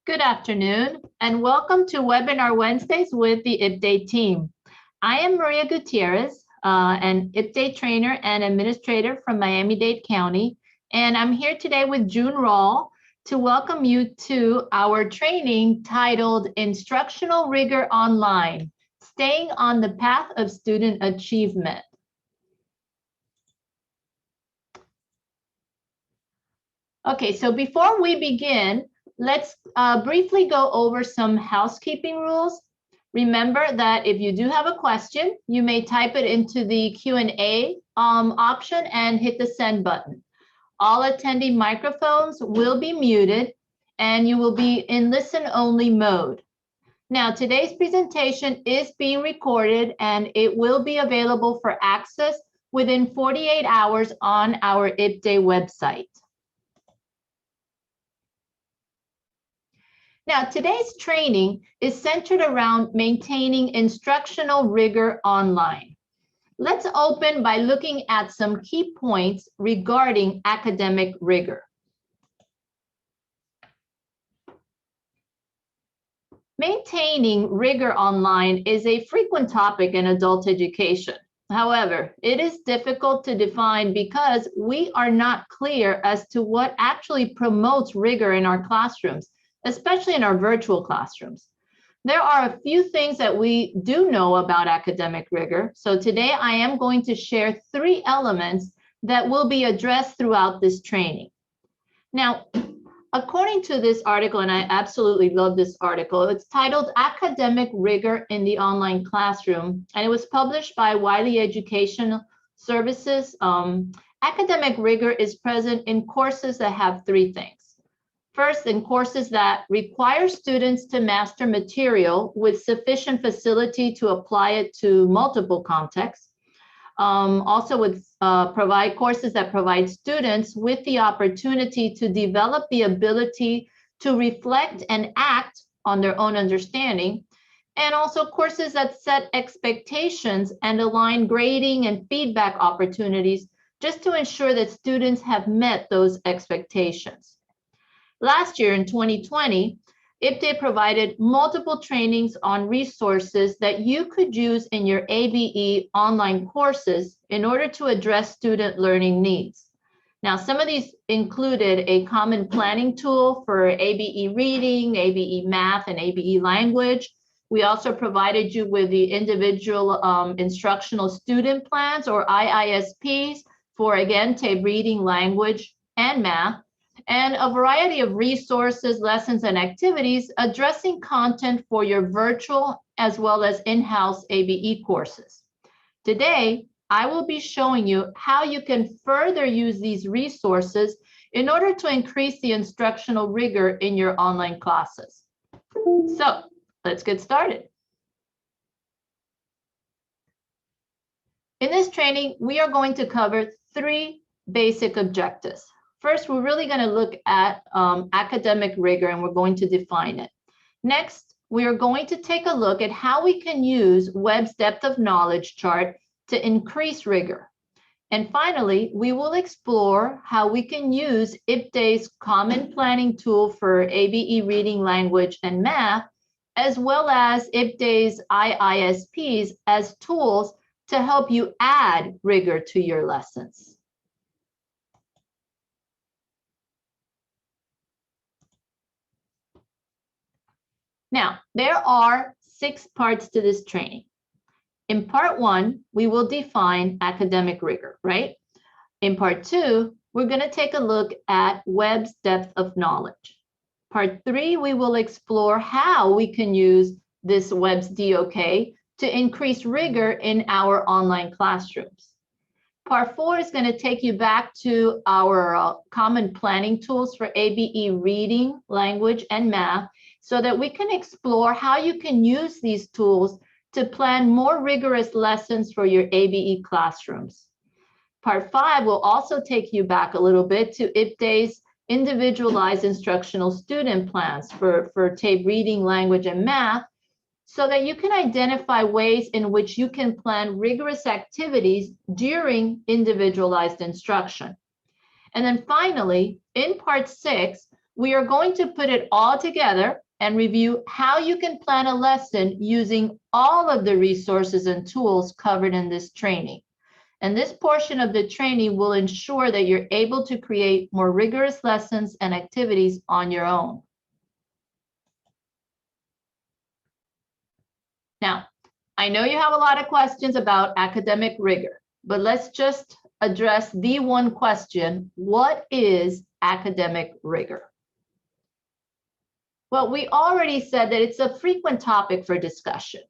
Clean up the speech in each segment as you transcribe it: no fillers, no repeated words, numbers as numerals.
Good afternoon, and welcome to Webinar Wednesdays with the IPDAY team. I am Maria Gutierrez, an IPDAY trainer and administrator from Miami-Dade County, and I'm here today with June Rawl to welcome you to our training titled Instructional Rigor Online, Staying on the Path of Student Achievement. Okay, so before we begin, let's briefly go over some housekeeping rules. Remember that if you do have a question, you may type it into the Q&A option and hit the send button. All attending microphones will be muted and you will be in listen-only mode. Now, today's presentation is being recorded and it will be available for access within 48 hours on our IPDAY website. Now, today's training is centered around maintaining instructional rigor online. Let's open by looking at some key points regarding academic rigor. Maintaining rigor online is a frequent topic in adult education. However, it is difficult to define because we are not clear as to what actually promotes rigor in our classrooms, especially in our virtual classrooms. There are a few things that we do know about academic rigor. So today I am going to share 3 elements that will be addressed throughout this training. Now, according to this article, and I absolutely love this article, it's titled Academic Rigor in the Online Classroom, and it was published by Wiley Educational Services. Academic rigor is present in courses that have 3 things. First, in courses that require students to master material with sufficient facility to apply it to multiple contexts. Also would provide courses that provide students with the opportunity to develop the ability to reflect and act on their own understanding. And also courses that set expectations and align grading and feedback opportunities just to ensure that students have met those expectations. Last year in 2020, IPDAY provided multiple trainings on resources that you could use in your ABE online courses in order to address student learning needs. Now, some of these included a common planning tool for ABE reading, ABE math, and ABE language. We also provided you with the individual instructional student plans or IISPs for, again, TABE reading, language, and math, and a variety of resources, lessons, and activities addressing content for your virtual as well as in-house ABE courses. Today, I will be showing you how you can further use these resources in order to increase the instructional rigor in your online classes. So, let's get started. In this training, we are going to cover 3 basic objectives. First, we're really going to look at academic rigor and we're going to define it. Next, we are going to take a look at how we can use Webb's depth of knowledge chart to increase rigor. And finally, we will explore how we can use IPDAY's common planning tool for ABE reading, language, and math, as well as IPDAY's IISPs as tools to help you add rigor to your lessons. Now, there are 6 parts to this training. In part 1, we will define academic rigor, right? In part 2, we're going to take a look at Webb's depth of knowledge. Part 3, we will explore how we can use this Webb's DOK to increase rigor in our online classrooms. Part 4 is going to take you back to our common planning tools for ABE reading, language, and math, so that we can explore how you can use these tools to plan more rigorous lessons for your ABE classrooms. Part 5 will also take you back a little bit to IPDAY's individualized instructional student plans for TABE reading, language, and math, so that you can identify ways in which you can plan rigorous activities during individualized instruction. And then finally, in part 6, we are going to put it all together and review how you can plan a lesson using all of the resources and tools covered in this training. And this portion of the training will ensure that you're able to create more rigorous lessons and activities on your own. Now, I know you have a lot of questions about academic rigor, but let's just address the one question: what is academic rigor? Well, we already said that it's a frequent topic for discussion,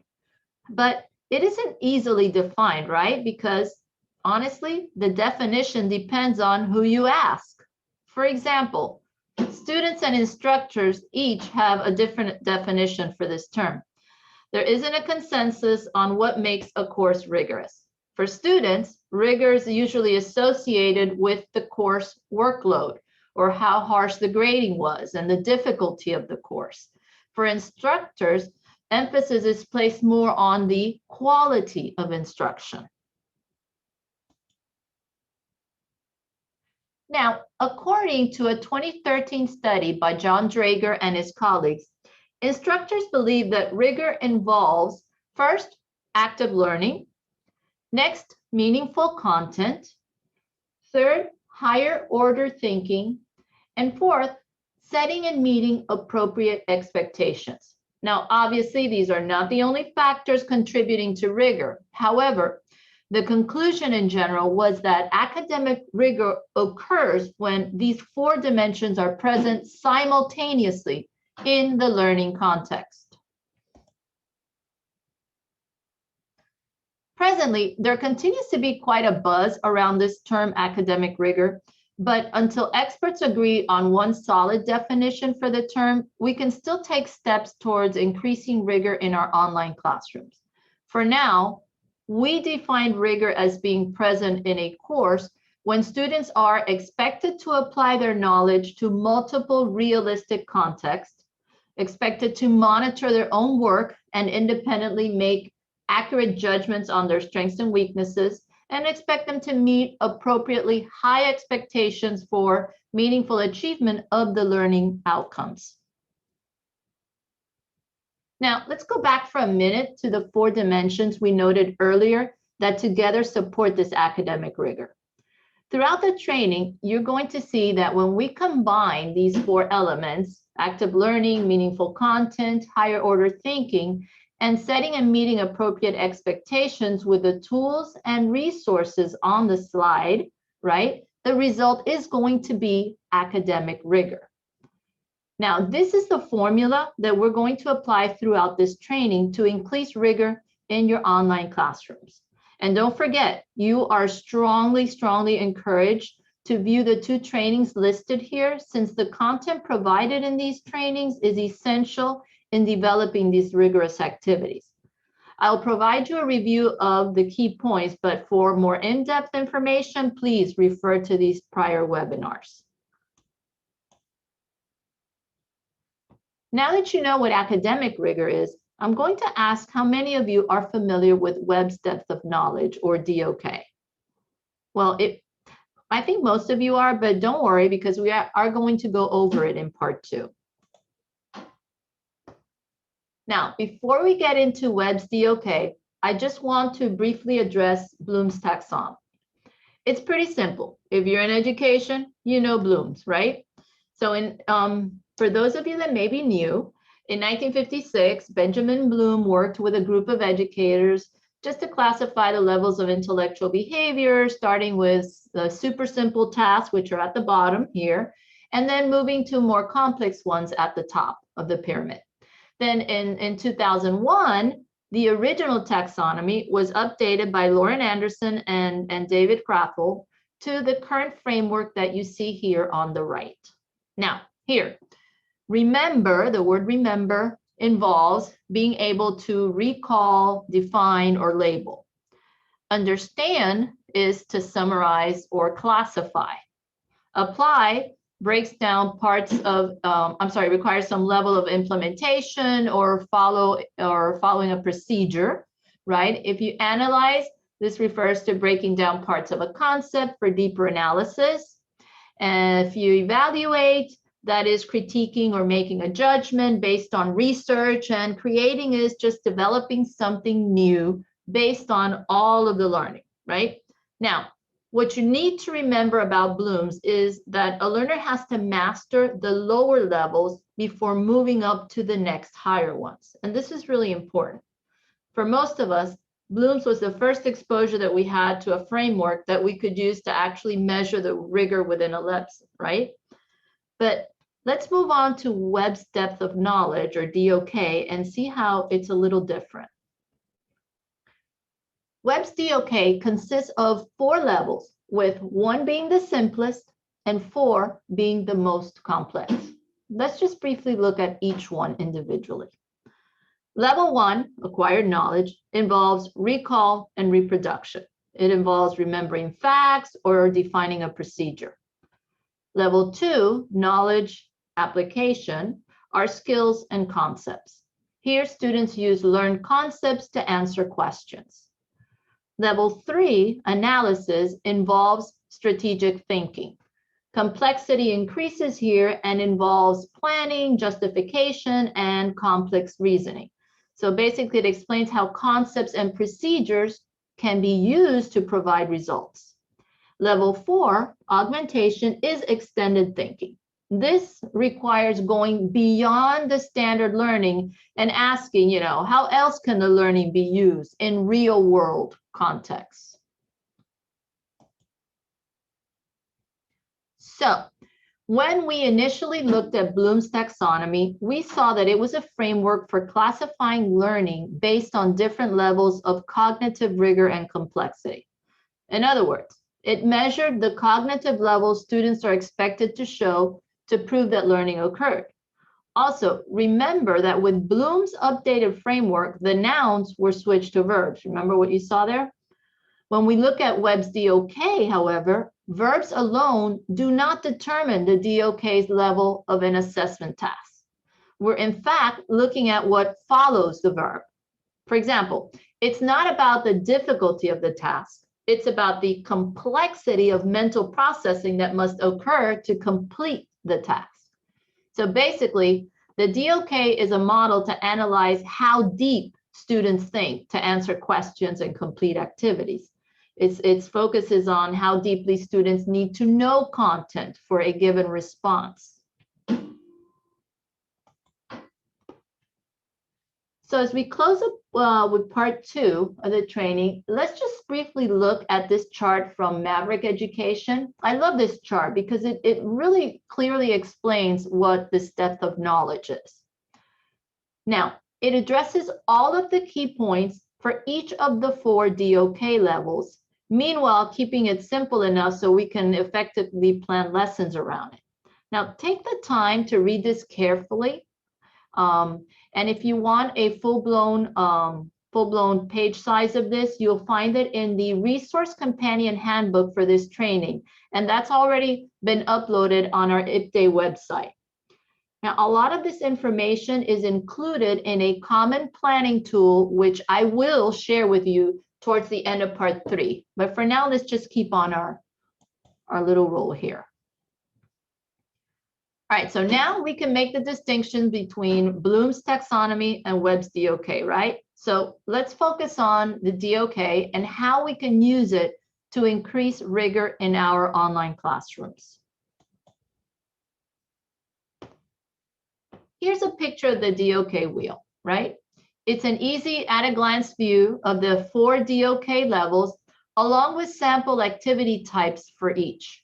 but it isn't easily defined, right? Because honestly, the definition depends on who you ask. For example, students and instructors each have a different definition for this term. There isn't a consensus on what makes a course rigorous. For students, rigor is usually associated with the course workload or how harsh the grading was and the difficulty of the course. For instructors, emphasis is placed more on the quality of instruction. Now, according to a 2013 study by John Drager and his colleagues, instructors believe that rigor involves, first, active learning, next, meaningful content, third, higher order thinking, and fourth, setting and meeting appropriate expectations. Now, obviously, these are not the only factors contributing to rigor. However, the conclusion in general was that academic rigor occurs when these four dimensions are present simultaneously in the learning context. Presently, there continues to be quite a buzz around this term academic rigor, but until experts agree on one solid definition for the term, we can still take steps towards increasing rigor in our online classrooms. For now, we define rigor as being present in a course when students are expected to apply their knowledge to multiple realistic contexts, expected to monitor their own work and independently make accurate judgments on their strengths and weaknesses, and expect them to meet appropriately high expectations for meaningful achievement of the learning outcomes. Now, let's go back for a minute to the four dimensions we noted earlier that together support this academic rigor. Throughout the training, you're going to see that when we combine these four elements, active learning, meaningful content, higher order thinking, and setting and meeting appropriate expectations with the tools and resources on the slide, right? The result is going to be academic rigor. Now, this is the formula that we're going to apply throughout this training to increase rigor in your online classrooms. And don't forget, you are strongly encouraged to view the two trainings listed here, since the content provided in these trainings is essential in developing these rigorous activities. I'll provide you a review of the key points, but for more in-depth information, please refer to these prior webinars. Now that you know what academic rigor is, I'm going to ask how many of you are familiar with Webb's depth of knowledge, or DOK. Well, I think most of you are, but don't worry, because we are going to go over it in part 2. Now, before we get into Webb's DOK, I just want to briefly address Bloom's taxonomy. It's pretty simple. If you're in education, you know Bloom's, right? So for those of you that may be new, in 1956, Benjamin Bloom worked with a group of educators just to classify the levels of intellectual behavior, starting with the super simple tasks, which are at the bottom here, and then moving to more complex ones at the top of the pyramid. Then in 2001, the original taxonomy was updated by Lauren Anderson and David Krathel to the current framework that you see here on the right. Now, here, remember, the word remember involves being able to recall, define, or label. Understand is to summarize or classify. Apply breaks down parts of, requires some level of implementation or following a procedure, right? If you analyze, this refers to breaking down parts of a concept for deeper analysis. And if you evaluate, that is critiquing or making a judgment based on research, and creating is just developing something new based on all of the learning, right? Now, what you need to remember about Bloom's is that a learner has to master the lower levels before moving up to the next higher ones. And this is really important. For most of us, Bloom's was the first exposure that we had to a framework that we could use to actually measure the rigor within a lesson, right? But let's move on to Webb's depth of knowledge, or DOK, and see how it's a little different. Webb's DOK consists of 4 levels, with 1 being the simplest and 4 being the most complex. Let's just briefly look at each one individually. Level 1, acquired knowledge, involves recall and reproduction. It involves remembering facts or defining a procedure. Level 2, knowledge application, are skills and concepts. Here, students use learned concepts to answer questions. Level 3, analysis, involves strategic thinking. Complexity increases here and involves planning, justification, and complex reasoning. So basically, it explains how concepts and procedures can be used to provide results. Level 4, augmentation, is extended thinking. This requires going beyond the standard learning and asking, how else can the learning be used in real world contexts? So, when we initially looked at Bloom's taxonomy, we saw that it was a framework for classifying learning based on different levels of cognitive rigor and complexity. In other words, it measured the cognitive levels students are expected to show to prove that learning occurred. Also, remember that with Bloom's updated framework, the nouns were switched to verbs. Remember what you saw there? When we look at Webb's DOK, however, verbs alone do not determine the DOK's level of an assessment task. We're in fact looking at what follows the verb. For example, it's not about the difficulty of the task. It's about the complexity of mental processing that must occur to complete the task. So basically, the DOK is a model to analyze how deep students think to answer questions and complete activities. Its focus is on how deeply students need to know content for a given response. So as we close up with part 2 of the training, let's just briefly look at this chart from Maverick Education. I love this chart because it really clearly explains what this depth of knowledge is. Now, it addresses all of the key points for each of the 4 DOK levels, meanwhile keeping it simple enough so we can effectively plan lessons around it. Now, take the time to read this carefully. And if you want a full-blown page size of this, you'll find it in the Resource Companion Handbook for this training. And that's already been uploaded on our IPDAY website. Now, a lot of this information is included in a common planning tool, which I will share with you towards the end of part 3. But for now, let's just keep on our little roll here. All right, so now we can make the distinction between Bloom's taxonomy and Webb's DOK, right? So let's focus on the DOK and how we can use it to increase rigor in our online classrooms. Here's a picture of the DOK wheel, right? It's an easy at-a-glance view of the 4 DOK levels, along with sample activity types for each.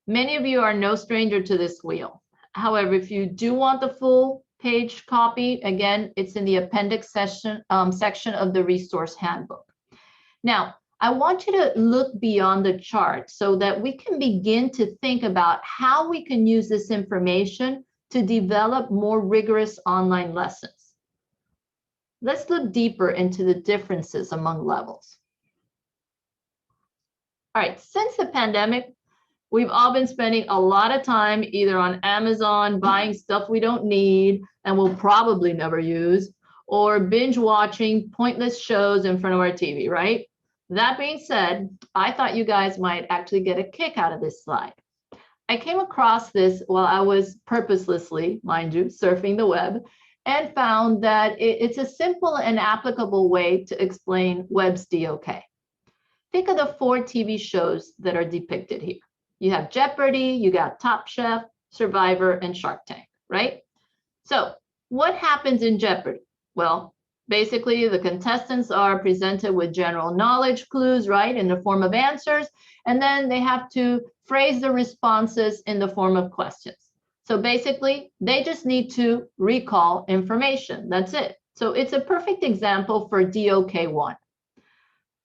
Many of you are no stranger to this wheel. However, if you do want the full page copy, again, it's in the appendix section of the resource handbook. Now, I want you to look beyond the chart so that we can begin to think about how we can use this information to develop more rigorous online lessons. Let's look deeper into the differences among levels. All right, since the pandemic, we've all been spending a lot of time either on Amazon buying stuff we don't need and will probably never use, or binge watching pointless shows in front of our TV, right? That being said, I thought you guys might actually get a kick out of this slide. I came across this while I was purposelessly, mind you, surfing the web, and found that it's a simple and applicable way to explain Webb's DOK. Think of the 4 TV shows that are depicted here. You have Jeopardy, you got Top Chef, Survivor, and Shark Tank, right? So what happens in Jeopardy? Well, basically the contestants are presented with general knowledge clues, right, in the form of answers, and then they have to phrase the responses in the form of questions. So basically, they just need to recall information. That's it. So it's a perfect example for DOK1.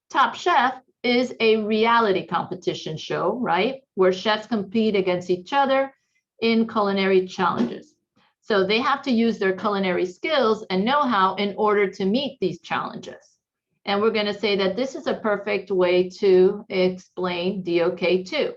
Top Chef is a reality competition show, right, where chefs compete against each other in culinary challenges. So they have to use their culinary skills and know-how in order to meet these challenges. And we're going to say that this is a perfect way to explain DOK2.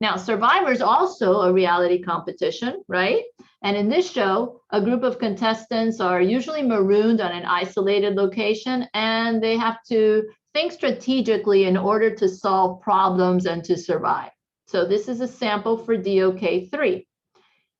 Now, Survivor is also a reality competition, right? And in this show, a group of contestants are usually marooned on an isolated location, and they have to think strategically in order to solve problems and to survive. So this is a sample for DOK3.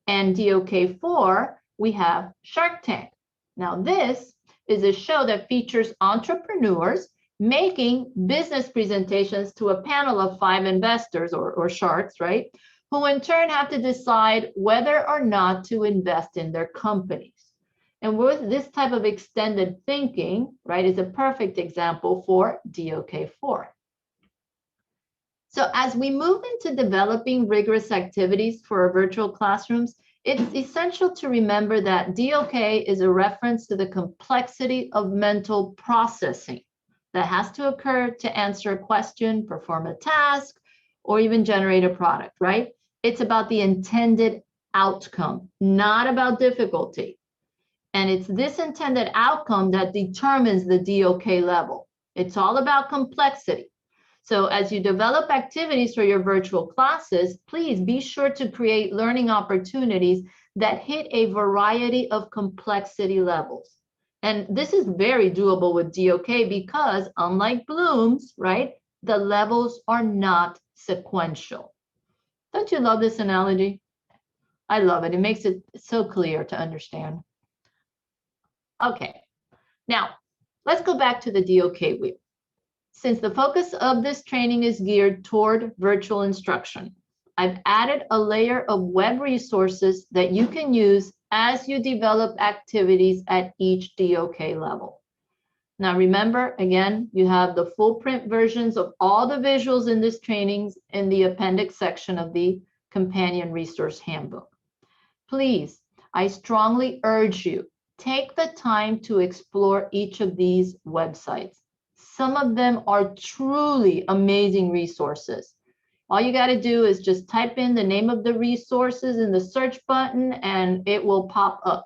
And DOK4, we have Shark Tank. Now, this is a show that features entrepreneurs making business presentations to a panel of 5 investors or sharks, right? Who in turn have to decide whether or not to invest in their companies. And with this type of extended thinking, right, is a perfect example for DOK4. So as we move into developing rigorous activities for our virtual classrooms, it's essential to remember that DOK is a reference to the complexity of mental processing that has to occur to answer a question, perform a task, or even generate a product, right? It's about the intended outcome, not about difficulty. And it's this intended outcome that determines the DOK level. It's all about complexity. So as you develop activities for your virtual classes, please be sure to create learning opportunities that hit a variety of complexity levels. And this is very doable with DOK because unlike Bloom's, right, the levels are not sequential. Don't you love this analogy? I love it. It makes it so clear to understand. Okay, now let's go back to the DOK wheel. Since the focus of this training is geared toward virtual instruction, I've added a layer of web resources that you can use as you develop activities at each DOK level. Now remember, again, you have the full print versions of all the visuals in this training in the appendix section of the Companion Resource Handbook. Please, I strongly urge you, take the time to explore each of these websites. Some of them are truly amazing resources. All you got to do is just type in the name of the resources in the search button and it will pop up.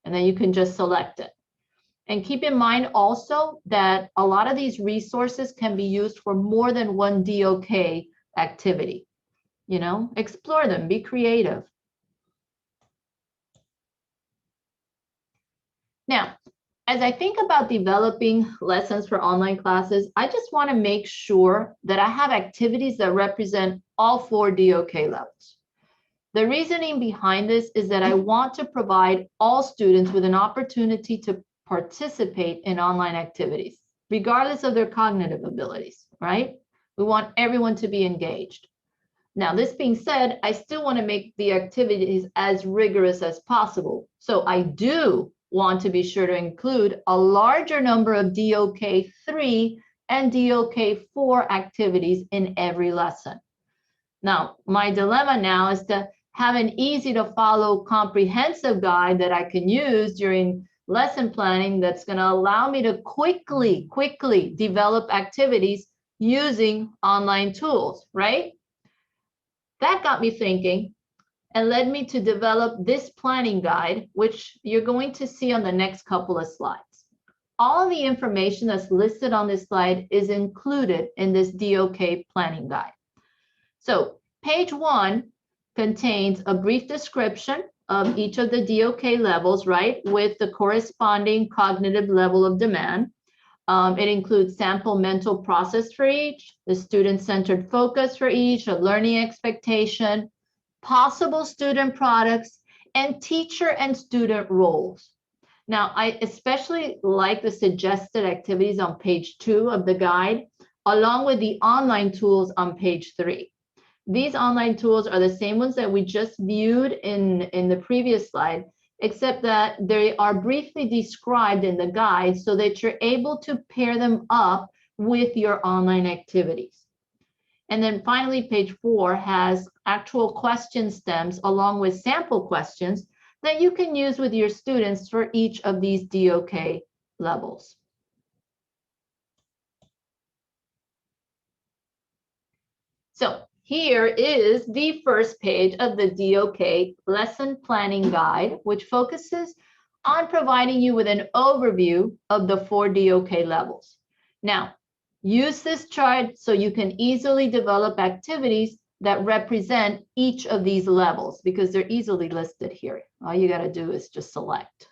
And then you can just select it. And keep in mind also that a lot of these resources can be used for more than one DOK activity. You know, explore them, be creative. Now, as I think about developing lessons for online classes, I just want to make sure that I have activities that represent all 4 DOK levels. The reasoning behind this is that I want to provide all students with an opportunity to participate in online activities, regardless of their cognitive abilities, right? We want everyone to be engaged. Now, this being said, I still want to make the activities as rigorous as possible. So I do want to be sure to include a larger number of DOK3 and DOK4 activities in every lesson. Now, my dilemma now is to have an easy to follow comprehensive guide that I can use during lesson planning that's going to allow me to quickly develop activities using online tools, right? That got me thinking and led me to develop this planning guide, which you're going to see on the next couple of slides. All the information that's listed on this slide is included in this DOK planning guide. So page 1 contains a brief description of each of the DOK levels, right, with the corresponding cognitive level of demand. It includes sample mental process for each, the student-centered focus for each, a learning expectation, possible student products, and teacher and student roles. Now, I especially like the suggested activities on page 2 of the guide, along with the online tools on page 3. These online tools are the same ones that we just viewed in the previous slide, except that they are briefly described in the guide so that you're able to pair them up with your online activities. And then finally, page 4 has actual question stems along with sample questions that you can use with your students for each of these DOK levels. So here is the first page of the DOK lesson planning guide, which focuses on providing you with an overview of the 4 DOK levels. Now, use this chart so you can easily develop activities that represent each of these levels because they're easily listed here. All you got to do is just select.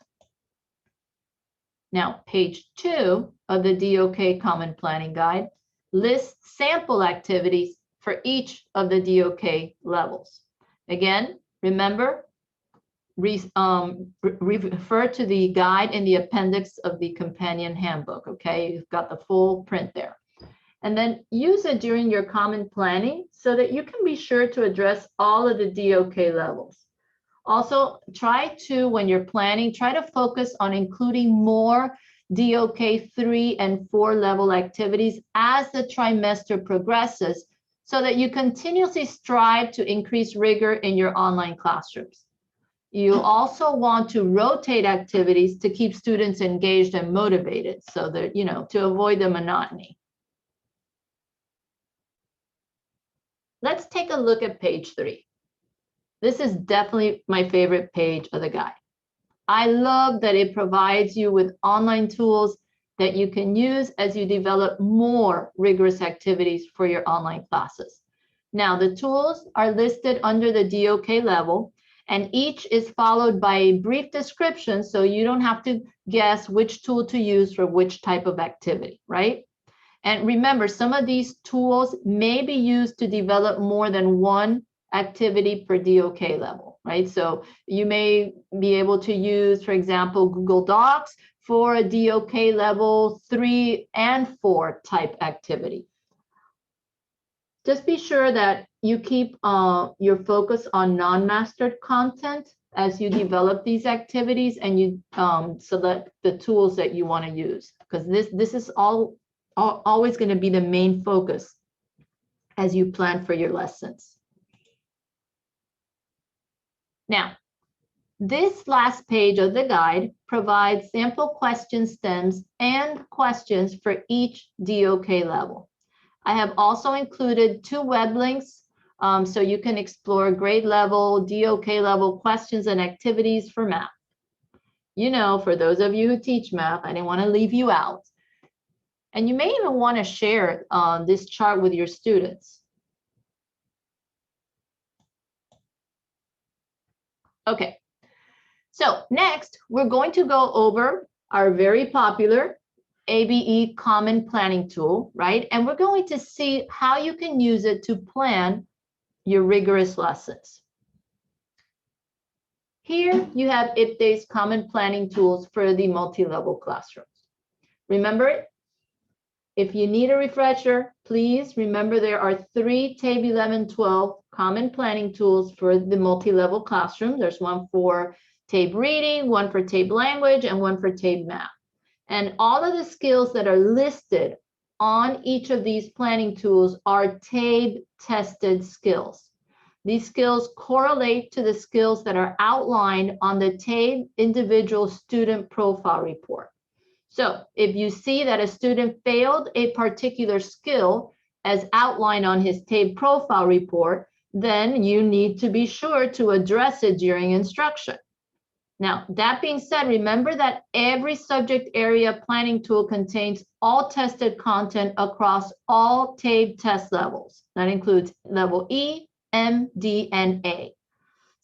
Now, page 2 of the DOK Common Planning Guide lists sample activities for each of the DOK levels. Again, remember, refer to the guide in the appendix of the companion handbook, okay? You've got the full print there. And then use it during your common planning so that you can be sure to address all of the DOK levels. Also, when you're planning, try to focus on including more DOK 3 and 4 level activities as the trimester progresses so that you continuously strive to increase rigor in your online classrooms. You also want to rotate activities to keep students engaged and motivated so that, to avoid the monotony. Let's take a look at page 3. This is definitely my favorite page of the guide. I love that it provides you with online tools that you can use as you develop more rigorous activities for your online classes. Now, the tools are listed under the DOK level, and each is followed by a brief description so you don't have to guess which tool to use for which type of activity, right? And remember, some of these tools may be used to develop more than one activity per DOK level, right? So you may be able to use, for example, Google Docs for a DOK level 3 and 4 type activity. Just be sure that you keep your focus on non-mastered content as you develop these activities and you select the tools that you want to use, because this is always going to be the main focus as you plan for your lessons. Now, this last page of the guide provides sample question stems and questions for each DOK level. I have also included 2 web links so you can explore grade level, DOK level questions and activities for math. For those of you who teach math, I didn't want to leave you out. And you may even want to share this chart with your students. Okay, so next we're going to go over our very popular ABE Common Planning tool, right? And we're going to see how you can use it to plan your rigorous lessons. Here you have IPDA's Common Planning tools for the multi-level classrooms. Remember it? If you need a refresher, please remember there are 3 TABE 11-12 common planning tools for the multi-level classroom. There's one for TABE reading, one for TABE language, and one for TABE math. And all of the skills that are listed on each of these planning tools are TABE tested skills. These skills correlate to the skills that are outlined on the TABE individual student profile report. So if you see that a student failed a particular skill as outlined on his TABE profile report, then you need to be sure to address it during instruction. Now, that being said, remember that every subject area planning tool contains all tested content across all TABE test levels. That includes level E, M, D, and A.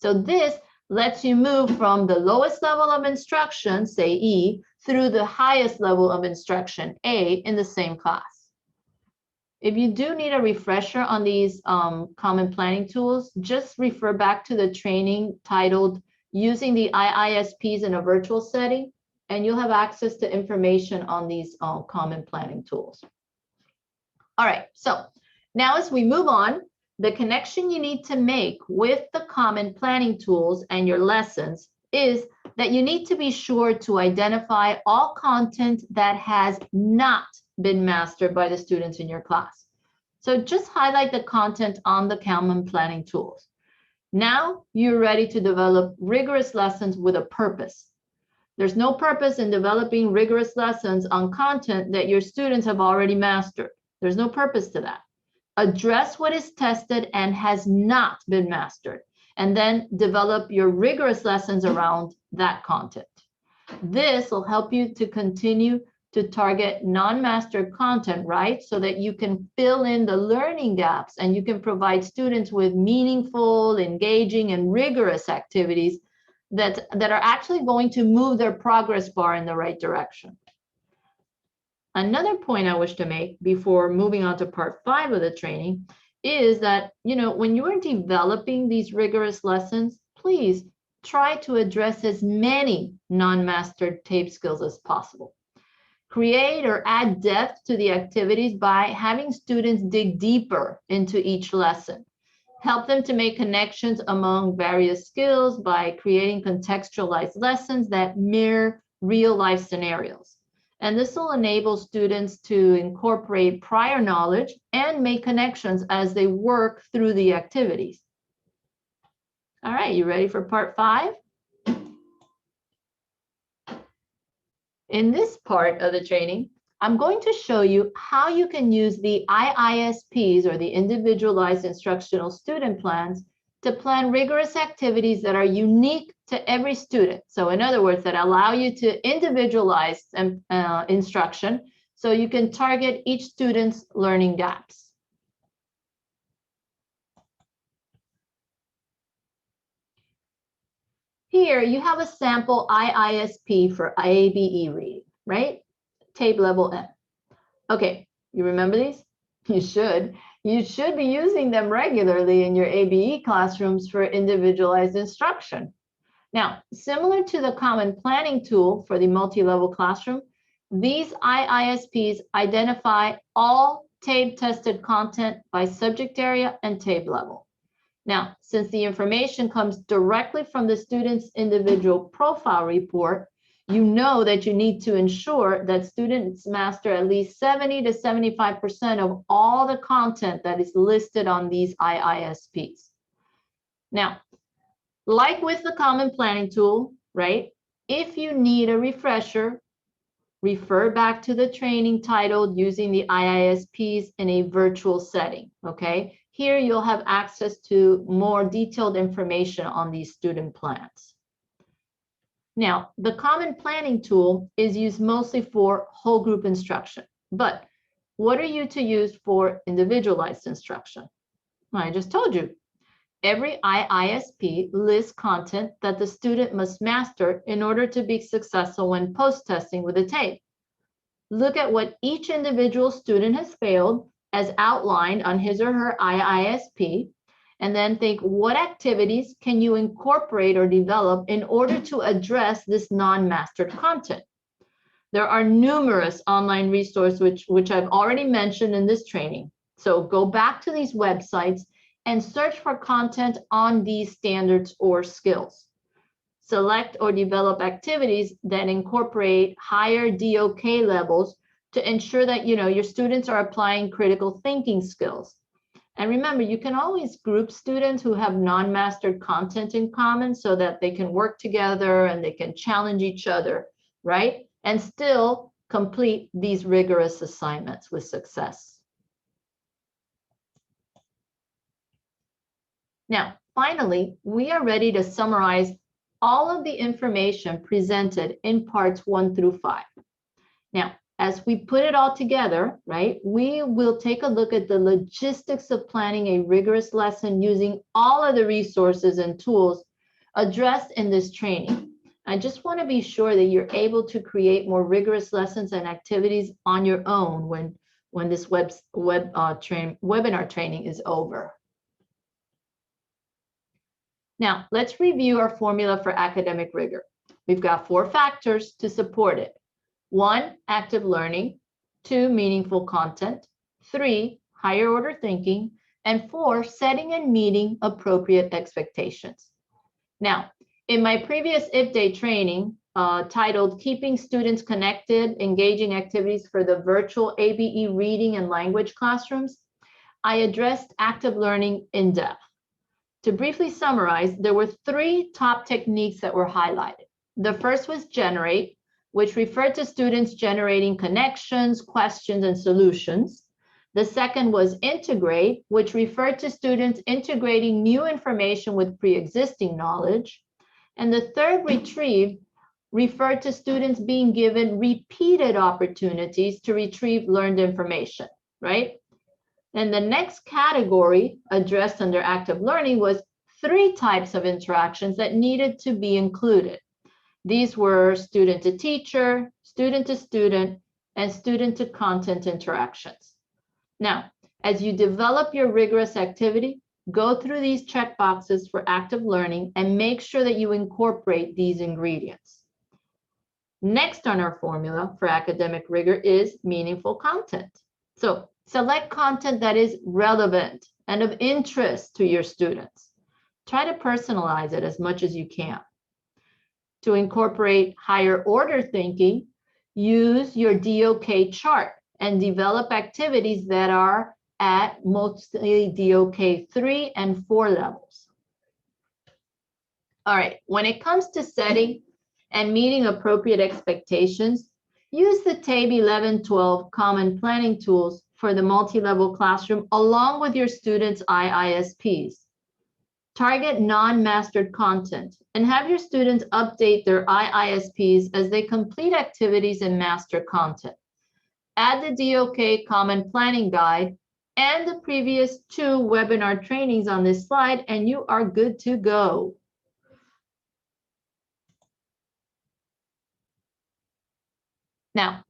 So this lets you move from the lowest level of instruction, say E, through the highest level of instruction, A, in the same class. If you do need a refresher on these common planning tools, just refer back to the training titled Using the IISPs in a Virtual Setting, and you'll have access to information on these common planning tools. All right, so now as we move on, the connection you need to make with the common planning tools and your lessons is that you need to be sure to identify all content that has not been mastered by the students in your class. So just highlight the content on the common planning tools. Now you're ready to develop rigorous lessons with a purpose. There's no purpose in developing rigorous lessons on content that your students have already mastered. There's no purpose to that. Address what is tested and has not been mastered, and then develop your rigorous lessons around that content. This will help you to continue to target non-mastered content, right? So that you can fill in the learning gaps and you can provide students with meaningful, engaging, and rigorous activities that are actually going to move their progress bar in the right direction. Another point I wish to make before moving on to part 5 of the training is that, when you are developing these rigorous lessons, please try to address as many non-mastered tape skills as possible. Create or add depth to the activities by having students dig deeper into each lesson. Help them to make connections among various skills by creating contextualized lessons that mirror real-life scenarios. And this will enable students to incorporate prior knowledge and make connections as they work through the activities. All right, you ready for part 5? In this part of the training, I'm going to show you how you can use the IISPs, or the Individualized Instructional Student Plans, to plan rigorous activities that are unique to every student. So in other words, that allow you to individualize instruction so you can target each student's learning gaps. Here you have a sample IISP for ABE reading, right? Tape level N. Okay, you remember these? You should. You should be using them regularly in your ABE classrooms for individualized instruction. Now, similar to the common planning tool for the multi-level classroom, these IISPs identify all tape-tested content by subject area and tape level. Now, since the information comes directly from the student's individual profile report, you know that you need to ensure that students master at least 70 to 75% of all the content that is listed on these IISPs. Now, like with the common planning tool, right? If you need a refresher, refer back to the training titled Using the IISPs in a Virtual Setting, okay? Here you'll have access to more detailed information on these student plans. Now, the common planning tool is used mostly for whole group instruction, but what are you to use for individualized instruction? I just told you. Every IISP lists content that the student must master in order to be successful when post-testing with a tape. Look at what each individual student has failed as outlined on his or her IISP, and then think, what activities can you incorporate or develop in order to address this non-mastered content? There are numerous online resources which I've already mentioned in this training. So go back to these websites and search for content on these standards or skills. Select or develop activities that incorporate higher DOK levels to ensure that your students are applying critical thinking skills. And remember, you can always group students who have non-mastered content in common so that they can work together and they can challenge each other, right? And still complete these rigorous assignments with success. Now, finally, we are ready to summarize all of the information presented in parts 1 through 5. Now, as we put it all together, right, we will take a look at the logistics of planning a rigorous lesson using all of the resources and tools addressed in this training. I just want to be sure that you're able to create more rigorous lessons and activities on your own when this webinar training is over. Now, let's review our formula for academic rigor. We've got 4 factors to support it. 1, active learning. 2, meaningful content. 3, higher order thinking. And 4, setting and meeting appropriate expectations. Now, in my previous IPDAY training titled Keeping Students Connected, Engaging Activities for the Virtual ABE Reading and Language Classrooms, I addressed active learning in depth. To briefly summarize, there were 3 top techniques that were highlighted. The first was generate, which referred to students generating connections, questions, and solutions. The second was integrate, which referred to students integrating new information with pre-existing knowledge. And the third, retrieve, referred to students being given repeated opportunities to retrieve learned information, right? And the next category addressed under active learning was 3 types of interactions that needed to be included. These were student to teacher, student to student, and student to content interactions. Now, as you develop your rigorous activity, go through these checkboxes for active learning and make sure that you incorporate these ingredients. Next on our formula for academic rigor is meaningful content. So select content that is relevant and of interest to your students. Try to personalize it as much as you can. To incorporate higher order thinking, use your DOK chart and develop activities that are at mostly DOK 3 and 4 levels. All right, when it comes to setting and meeting appropriate expectations, use the TABE 11-12 common planning tools for the multi-level classroom along with your students' IISPs. Target non-mastered content and have your students update their IISPs as they complete activities and master content. Add the DOK Common Planning Guide and the previous 2 webinar trainings on this slide, and you are good to go. Now,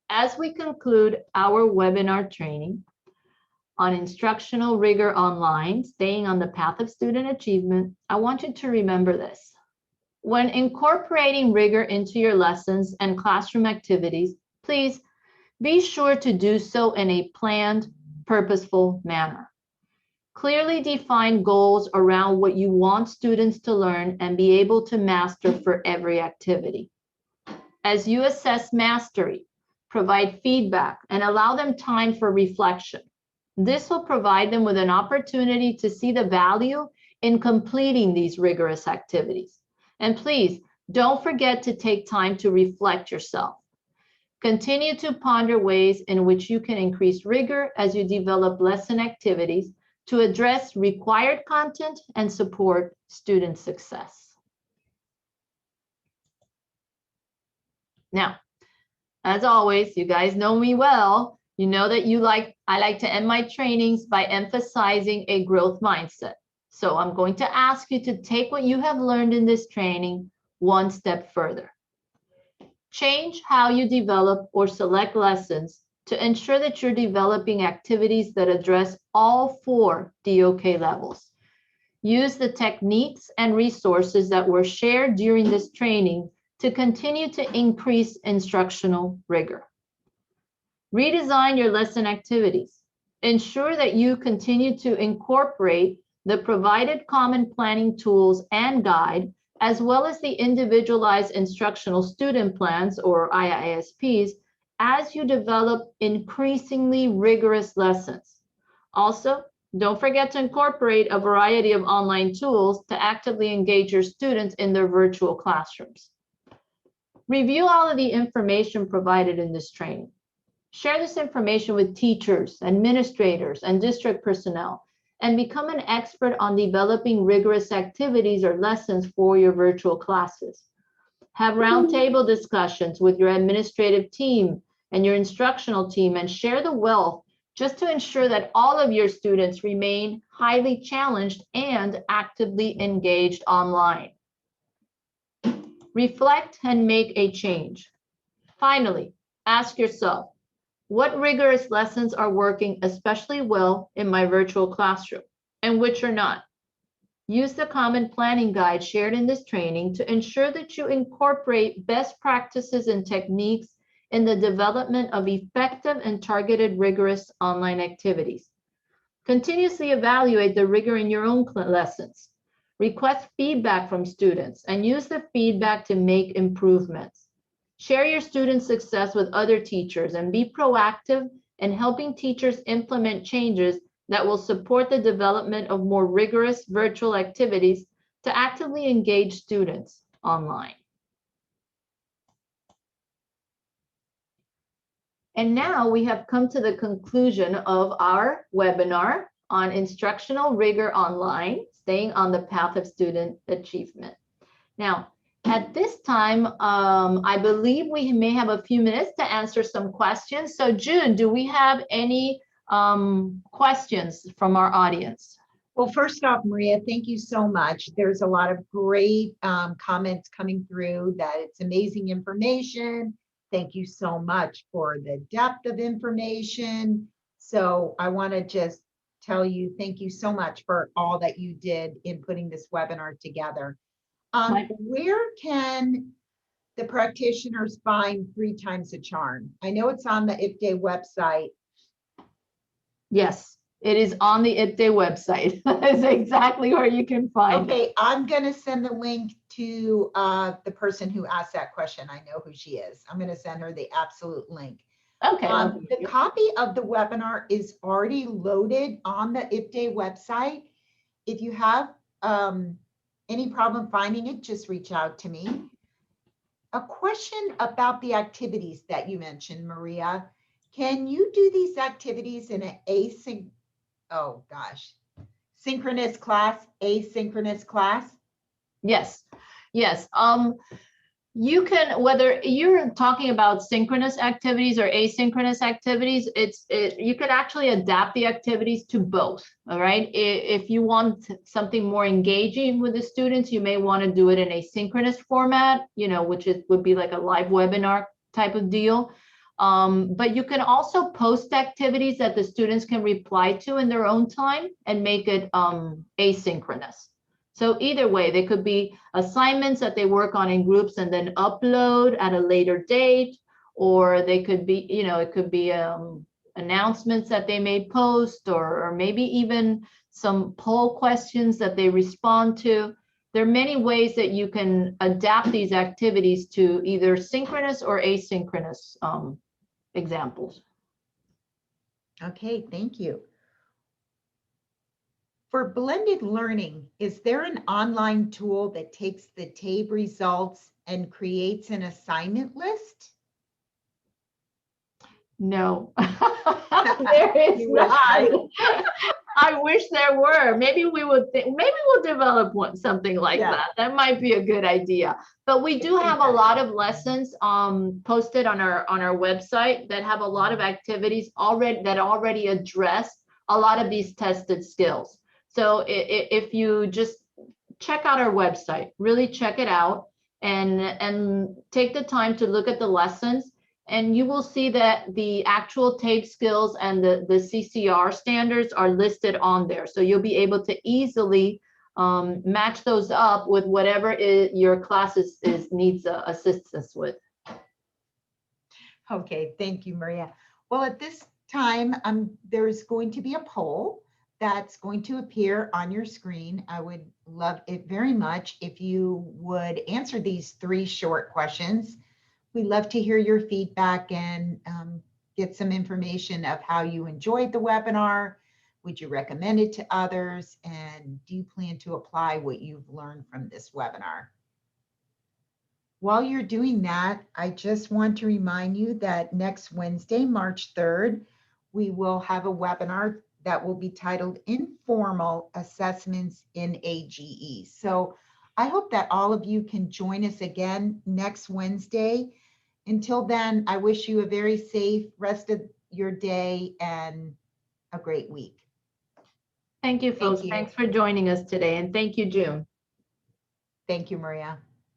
as we conclude our webinar training on Instructional Rigor Online, staying on the path of student achievement, I want you to remember this. When incorporating rigor into your lessons and classroom activities, please be sure to do so in a planned, purposeful manner. Clearly define goals around what you want students to learn and be able to master for every activity. As you assess mastery, provide feedback and allow them time for reflection. This will provide them with an opportunity to see the value in completing these rigorous activities. And please, don't forget to take time to reflect yourself. Continue to ponder ways in which you can increase rigor as you develop lesson activities to address required content and support student success. Now, as always, you guys know me well. You know that I like to end my trainings by emphasizing a growth mindset. So I'm going to ask you to take what you have learned in this training one step further. Change how you develop or select lessons to ensure that you're developing activities that address all 4 DOK levels. Use the techniques and resources that were shared during this training to continue to increase instructional rigor. Redesign your lesson activities. Ensure that you continue to incorporate the provided common planning tools and guide, as well as the individualized instructional student plans, or IISPs, as you develop increasingly rigorous lessons. Also, don't forget to incorporate a variety of online tools to actively engage your students in their virtual classrooms. Review all of the information provided in this training. Share this information with teachers, administrators, and district personnel, and become an expert on developing rigorous activities or lessons for your virtual classes. Have roundtable discussions with your administrative team and your instructional team, and share the wealth just to ensure that all of your students remain highly challenged and actively engaged online. Reflect and make a change. Finally, ask yourself, What rigorous lessons are working especially well in my virtual classroom and which are not? Use the common planning guide shared in this training to ensure that you incorporate best practices and techniques in the development of effective and targeted rigorous online activities. Continuously evaluate the rigor in your own lessons. Request feedback from students and use the feedback to make improvements. Share your students' success with other teachers and be proactive in helping teachers implement changes that will support the development of more rigorous virtual activities to actively engage students online. And now we have come to the conclusion of our webinar on Instructional Rigor Online, Staying on the Path of Student Achievement. Now, at this time, I believe we may have a few minutes to answer some questions. So June, do we have any questions from our audience? Well, first off, Maria, thank you so much. There's a lot of great comments coming through that it's amazing information. Thank you so much for the depth of information. So I want to just tell you, thank you so much for all that you did in putting this webinar together. Where can the practitioners find 3 Times a Charm? I know it's on the IPDAY website. Yes, it is on the IPDAY website. That's exactly where you can find it. Okay, I'm going to send the link to the person who asked that question. I know who she is. I'm going to send her the absolute link. Okay. The copy of the webinar is already loaded on the IPDAY website. If you have any problem finding it, just reach out to me. A question about the activities that you mentioned, Maria. Can you do these activities in an synchronous class, asynchronous class? Yes, yes. You can, whether you're talking about synchronous activities or asynchronous activities, you could actually adapt the activities to both. All right. If you want something more engaging with the students, you may want to do it in a synchronous format, which would be like a live webinar type of deal. But you can also post activities that the students can reply to in their own time and make it asynchronous. So either way, they could be assignments that they work on in groups and then upload at a later date, or they could be, it could be announcements that they may post, or maybe even some poll questions that they respond to. There are many ways that you can adapt these activities to either synchronous or asynchronous examples. Okay, thank you. For blended learning, is there an online tool that takes the TABE results and creates an assignment list? No, there is not. I wish there were. Maybe we would maybe we'll develop something like that. That might be a good idea. But we do have a lot of lessons posted on our website that have a lot of activities already address a lot of these tested skills. So if you just check out our website, really check it out and take the time to look at the lessons, and you will see that the actual TABE skills and the CCR standards are listed on there. So you'll be able to easily match those up with whatever your class needs assistance with. Okay, thank you, Maria. Well, at this time, there's going to be a poll that's going to appear on your screen. I would love it very much if you would answer these 3 short questions. We'd love to hear your feedback and get some information of how you enjoyed the webinar. Would you recommend it to others? And do you plan to apply what you've learned from this webinar? While you're doing that, I just want to remind you that next Wednesday, March 3rd, we will have a webinar that will be titled Informal Assessments in AGE. So I hope that all of you can join us again next Wednesday. Until then, I wish you a very safe rest of your day and a great week. Thank you, folks. Thanks for joining us today. And thank you, June. Thank you, Maria.